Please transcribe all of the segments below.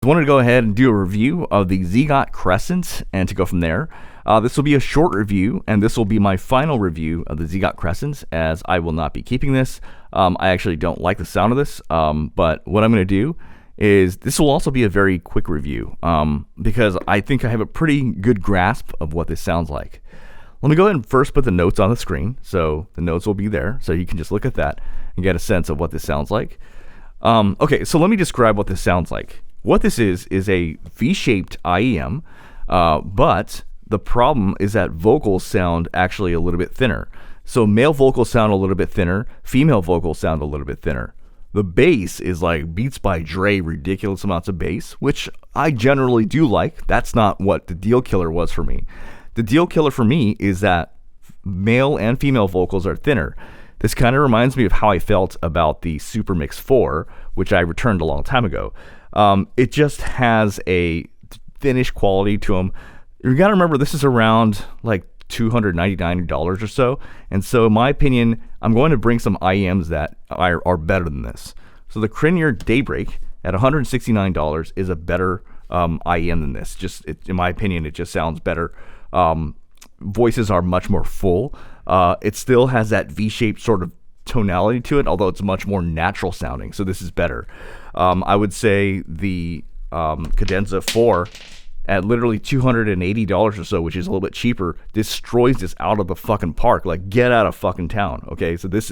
wanted to go ahead and do a review of the ZiiGaat Crescent and to go from there. This will be a short review, and this will be my final review of the ZiiGaat Crescent, as I will not be keeping this. I actually don't like the sound of this, but what I'm going to do is this will also be a very quick review, because I think I have a pretty good grasp of what this sounds like. Let me go ahead and first put the notes on the screen, so the notes will be there, so you can just look at that and get a sense of what this sounds like. Okay, so let me describe what this sounds like. What this is a V-shaped IEM, but the problem is that vocals sound actually a little bit thinner. So male vocals sound a little bit thinner, female vocals sound a little bit thinner. The bass is like Beats by Dre, ridiculous amounts of bass, which I generally do like. That's not what the deal killer was for me. The deal killer for me is that male and female vocals are thinner. This kind of reminds me of how I felt about the Super Mix 4, which I returned a long time ago. It just has a thinnish quality to them. You gotta remember, this is around like $299 or so, and so in my opinion, I'm going to bring some IEMs that are better than this. So the Crinier Daybreak at $169 is a better IEM than this. In my opinion, it just sounds better. Voices are much more full. It still has that V-shaped sort of tonality to it, although it's much more natural sounding, so this is better. I would say the Cadenza 4 at literally $280 or so, which is a little bit cheaper, destroys this out of the fucking park. Like, get out of fucking town. Okay, so this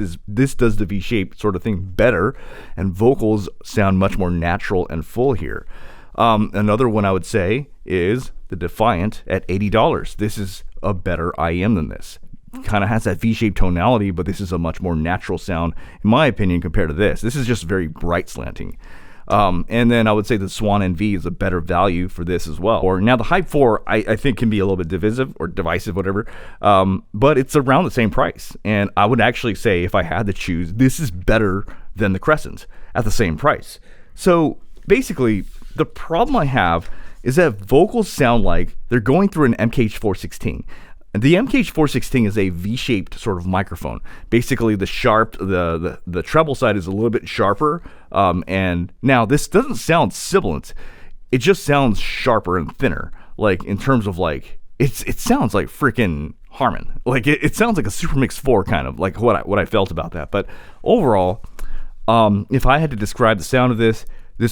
does the V-shaped sort of thing better, and vocals sound much more natural and full here. Another one I would say is the Defiant at $80. This is a better IEM than this. Kind of has that V-shaped tonality, but this is a much more natural sound, in my opinion, compared to this. This is just very bright slanting. And then I would say the Swan NV is a better value for this as well. Or now the Hype 4, I think can be a little bit divisive or divisive, whatever. But it's around the same price. And I would actually say, if I had to choose, this is better than the Crescent at the same price. So basically, the problem I have is that vocals sound like they're going through an MKH416. The MKH416 is a V-shaped sort of microphone. Basically, the treble side is a little bit sharper, and now this doesn't sound sibilant. It just sounds sharper and thinner. Like, in terms of like, it sounds like freaking Harman. Like, it sounds like a Super Mix 4 kind of, like what I felt about that. But overall, if I had to describe the sound of this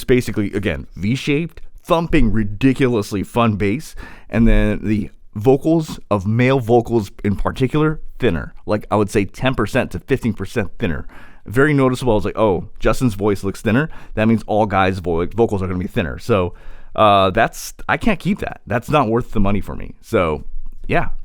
basically, again, V-shaped, thumping, ridiculously fun bass, and then the vocals of male vocals in particular, thinner. Like, I would say 10% to 15% thinner. Very noticeable. I was like, oh, Justin's voice looks thinner. That means all guys' vocals are going to be thinner. So I can't keep that. That's not worth the money for me. So yeah.